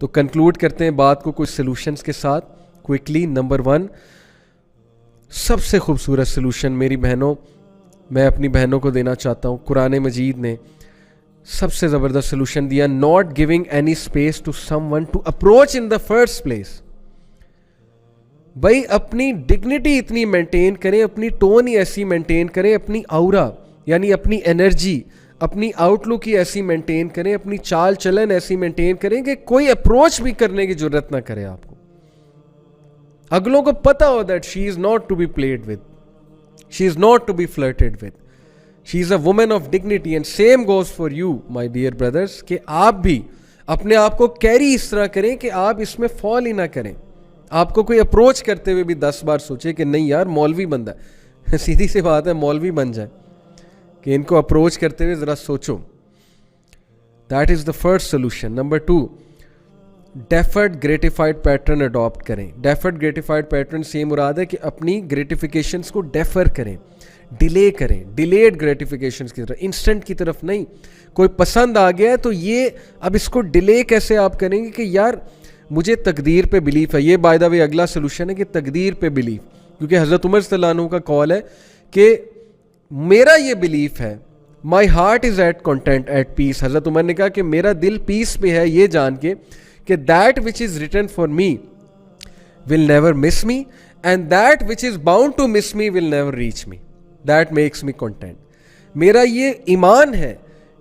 تو کنکلوڈ کرتے ہیں بات کو کچھ سلوشنز کے ساتھ کوئکلی. نمبر 1 سب سے خوبصورت سلوشن میری بہنوں میں اپنی بہنوں کو دینا چاہتا ہوں, قرآن مجید نے سب سے زبردست سلوشن دیا, not giving any space to someone to approach in the first place. بھائی اپنی ڈگنیٹی اتنی مینٹین کریں, اپنی ٹون ہی ایسی مینٹین کریں, اپنی اورا یعنی اپنی انرجی, اپنی آؤٹ لک ہی ایسی مینٹین کریں, اپنی چال چلن ایسی مینٹین کریں کہ کوئی اپروچ بھی کرنے کی ضرورت نہ کرے آپ کو. اگلوں کو پتا ہو that she is not to be played with, she is not to be flirted with, she is a woman of dignity. And same goes for you my dear brothers, کہ آپ بھی اپنے آپ کو کیری اس طرح کریں کہ آپ اس میں فال ہی نہ کریں. آپ کو کوئی اپروچ کرتے ہوئے بھی 10 بار سوچے کہ نہیں یار مولوی بندہ ہے, سیدھی سی بات ہے مولوی بن جائے, کہ ان کو اپروچ کرتے ہوئے ذرا سوچو. That is the first solution. Number 2 deferred gratified pattern adapt کریں. ڈیفرڈ گریٹیفائڈ پیٹرن سے مراد ہے کہ اپنی گریٹیفیکیشنس کو ڈیفر کریں, ڈیلے کریں, ڈیلیڈ گریٹیفیکیشنس کی طرف, انسٹنٹ کی طرف نہیں. کوئی پسند آ گیا ہے تو یہ اب اس کو ڈیلے کیسے آپ کریں گے کہ یار مجھے تقدیر پہ بلیف ہے. یہ بائی دا وے اگلا سلوشن ہے کہ تقدیر پہ بلیف, کیونکہ حضرت عمر صلی اللہ عنہ کا کال ہے کہ میرا یہ بلیف ہے, my heart is at content at peace. Hazrat Umar نے کہا کہ میرا دل پیس پہ ہے یہ جان کے کہ that which is written for me will never miss me and that which is bound to miss me will never reach me. That makes me content. میرا یہ ایمان ہے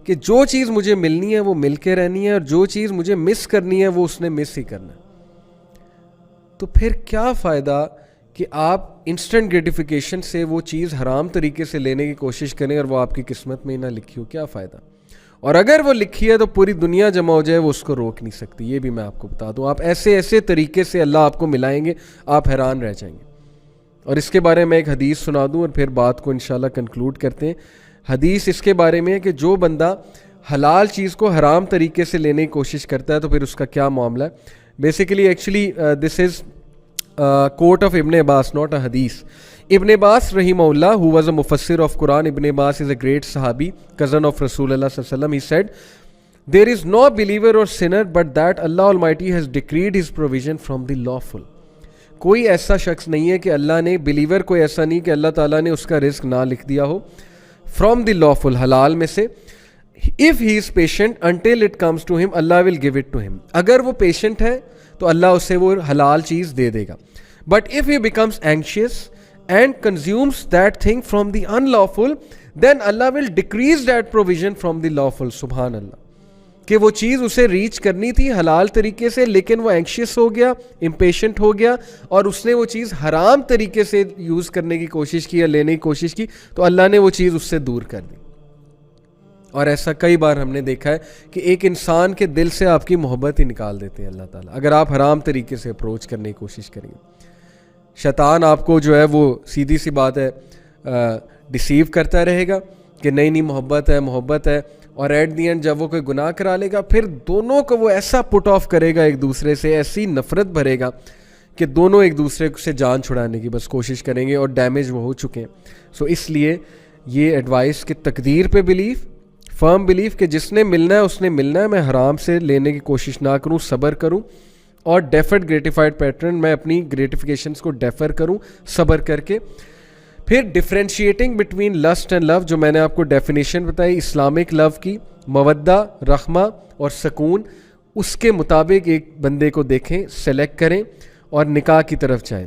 کہ جو چیز مجھے ملنی ہے وہ مل کے رہنی ہے, اور جو چیز مجھے مس کرنی ہے وہ اس نے مس ہی کرنا ہے. تو پھر کیا فائدہ کہ آپ انسٹنٹ گریٹیفیکیشن سے وہ چیز حرام طریقے سے لینے کی کوشش کریں اور وہ آپ کی قسمت میں ہی نہ لکھی ہو, کیا فائدہ. اور اگر وہ لکھی ہے تو پوری دنیا جمع ہو جائے وہ اس کو روک نہیں سکتی. یہ بھی میں آپ کو بتا دوں, آپ ایسے ایسے طریقے سے اللہ آپ کو ملائیں گے آپ حیران رہ جائیں گے. اور اس کے بارے میں ایک حدیث سنا دوں اور پھر بات کو انشاءاللہ کنکلوڈ کرتے ہیں. حدیث اس کے بارے میں ہے کہ جو بندہ حلال چیز کو حرام طریقے سے لینے کی کوشش کرتا ہے تو پھر اس کا کیا معاملہ ہے. Basically actually this is quote of Ibn Abbas, not a hadith. Ibn Abbas rahimahullah, who was a mufassir of Quran, Ibn Abbas is a great sahabi, cousin of Rasulullah sallallahu alaihi wasallam. He said, there is no believer or sinner but that Allah Almighty has decreed his provision from the lawful. کوئی ایسا شخص نہیں ہے کہ اللہ نے, believer کوئی ایسا نہیں کہ اللہ تعالیٰ نے اس کا رزق نہ لکھ دیا ہو, from the lawful, حلال میں سے. if he is patient until it comes to him, Allah will give it to him. اگر وہ پیشنٹ ہے تو اللہ اسے وہ حلال چیز دے دے گا. But if he becomes anxious and consumes that thing from the unlawful, then Allah will decrease that provision from the lawful. سبحان اللہ. کہ وہ چیز اسے ریچ کرنی تھی حلال طریقے سے, لیکن وہ اینکشیس ہو گیا, امپیشنٹ ہو گیا, اور اس نے وہ چیز حرام طریقے سے یوز کرنے کی کوشش کی یا لینے کی کوشش کی, تو اللہ نے وہ چیز اس سے دور کر دی. اور ایسا کئی بار ہم نے دیکھا ہے کہ ایک انسان کے دل سے آپ کی محبت ہی نکال دیتے ہیں اللہ تعالیٰ, اگر آپ حرام طریقے سے اپروچ کرنے کی کوشش کریں. شیطان آپ کو جو ہے وہ سیدھی سی بات ہے ڈیسیو کرتا رہے گا کہ نہیں محبت ہے محبت ہے, اور ایٹ دی اینڈ جب وہ کوئی گناہ کرا لے گا پھر دونوں کو وہ ایسا پٹ آف کرے گا ایک دوسرے سے, ایسی نفرت بھرے گا کہ دونوں ایک دوسرے سے جان چھڑانے کی بس کوشش کریں گے, اور ڈیمیج وہ ہو چکے ہیں. سو اس لیے یہ ایڈوائس کہ تقدیر پہ بلیف, فرم بلیف کہ جس نے ملنا ہے اس نے ملنا ہے, میں حرام سے لینے کی کوشش نہ کروں, صبر کروں. اور ڈیفرڈ گریٹیفائڈ پیٹرن, میں اپنی گریٹیفیکیشنس کو ڈیفر کروں صبر کر کے. پھر ڈفرینشیٹنگ بٹوین لسٹ اینڈ لو, جو میں نے آپ کو ڈیفینیشن بتائی اسلامک لو کی, مودہ, رحمہ اور سکون, اس کے مطابق ایک بندے کو دیکھیں, سلیکٹ کریں اور نکاح کی طرف جائیں.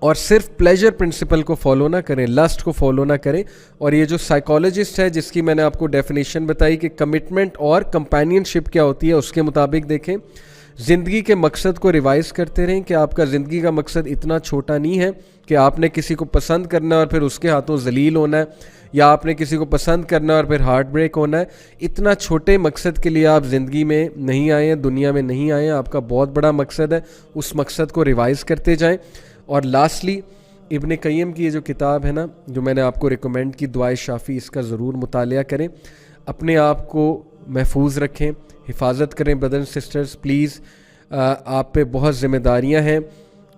اور صرف پلیجر پرنسپل کو فالو نہ کریں, لسٹ کو فالو نہ کریں. اور یہ جو سائیکالوجسٹ ہے جس کی میں نے آپ کو ڈیفینیشن بتائی کہ کمٹمنٹ اور کمپینین شپ کیا ہوتی ہے, اس کے مطابق دیکھیں. زندگی کے مقصد کو ریوائز کرتے رہیں کہ آپ کا زندگی کا مقصد اتنا چھوٹا نہیں ہے کہ آپ نے کسی کو پسند کرنا ہے اور پھر اس کے ہاتھوں ذلیل ہونا ہے, یا آپ نے کسی کو پسند کرنا ہے اور پھر ہارٹ بریک ہونا ہے. اتنا چھوٹے مقصد کے لیے آپ زندگی میں نہیں آئے ہیں, دنیا میں نہیں آئے ہیں, آپ کا بہت بڑا مقصد ہے, اس مقصد کو ریوائز کرتے جائیں. اور لاسٹلی ابن قیم کی یہ جو کتاب ہے نا, جو میں نے آپ کو ریکمینڈ کی, دعائے شافی, اس کا ضرور مطالعہ کریں. اپنے آپ کو محفوظ رکھیں, حفاظت کریں. بردر اینڈ سسٹرز پلیز, آپ پہ بہت ذمہ داریاں ہیں,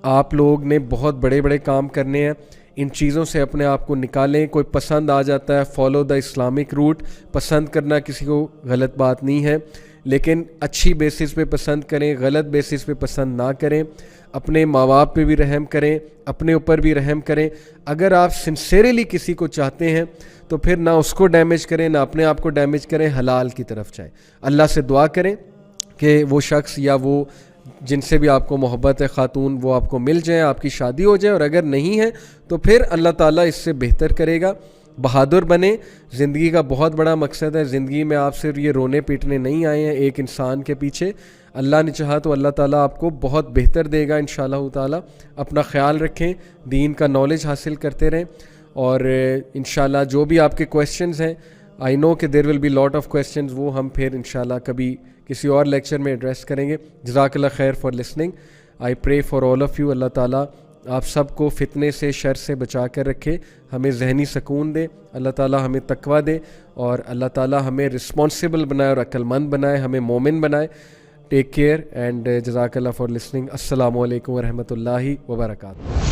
آپ لوگ نے بہت بڑے بڑے کام کرنے ہیں. ان چیزوں سے اپنے آپ کو نکالیں. کوئی پسند آ جاتا ہے, فالو دا اسلامک روٹ. پسند کرنا کسی کو غلط بات نہیں ہے, لیکن اچھی بیسس پہ پسند کریں, غلط بیسس پہ پسند نہ کریں. اپنے ماں باپ پہ بھی رحم کریں, اپنے اوپر بھی رحم کریں. اگر آپ سنسیریلی کسی کو چاہتے ہیں تو پھر نہ اس کو ڈیمیج کریں نہ اپنے آپ کو ڈیمیج کریں, حلال کی طرف جائیں. اللہ سے دعا کریں کہ وہ شخص یا وہ جن سے بھی آپ کو محبت ہے خاتون وہ آپ کو مل جائیں, آپ کی شادی ہو جائے, اور اگر نہیں ہے تو پھر اللہ تعالیٰ اس سے بہتر کرے گا. بہادر بنیں, زندگی کا بہت بڑا مقصد ہے. زندگی میں آپ صرف یہ رونے پیٹنے نہیں آئے ہیں ایک انسان کے پیچھے. اللہ نے چاہا تو اللہ تعالیٰ آپ کو بہت بہتر دے گا انشاءاللہ تعالیٰ. اپنا خیال رکھیں, دین کا نالج حاصل کرتے رہیں, اور انشاءاللہ جو بھی آپ کے کویسچنز ہیں, آئی نو کہ there will be lot of questions, وہ ہم پھر انشاءاللہ کبھی کسی اور لیکچر میں ایڈریس کریں گے. جزاک اللہ خیر for listening. I pray for all of you. اللہ تعالیٰ آپ سب کو فتنے سے, شر سے بچا کر رکھے, ہمیں ذہنی سکون دے, اللہ تعالیٰ ہمیں تقویٰ دے, اور اللہ تعالیٰ ہمیں رسپانسبل بنائے اور عقل مند بنائے, ہمیں مومن بنائے. ٹیک کیئر اینڈ جزاک اللہ فار لسننگ. السلام علیکم ورحمۃ اللہ وبرکاتہ.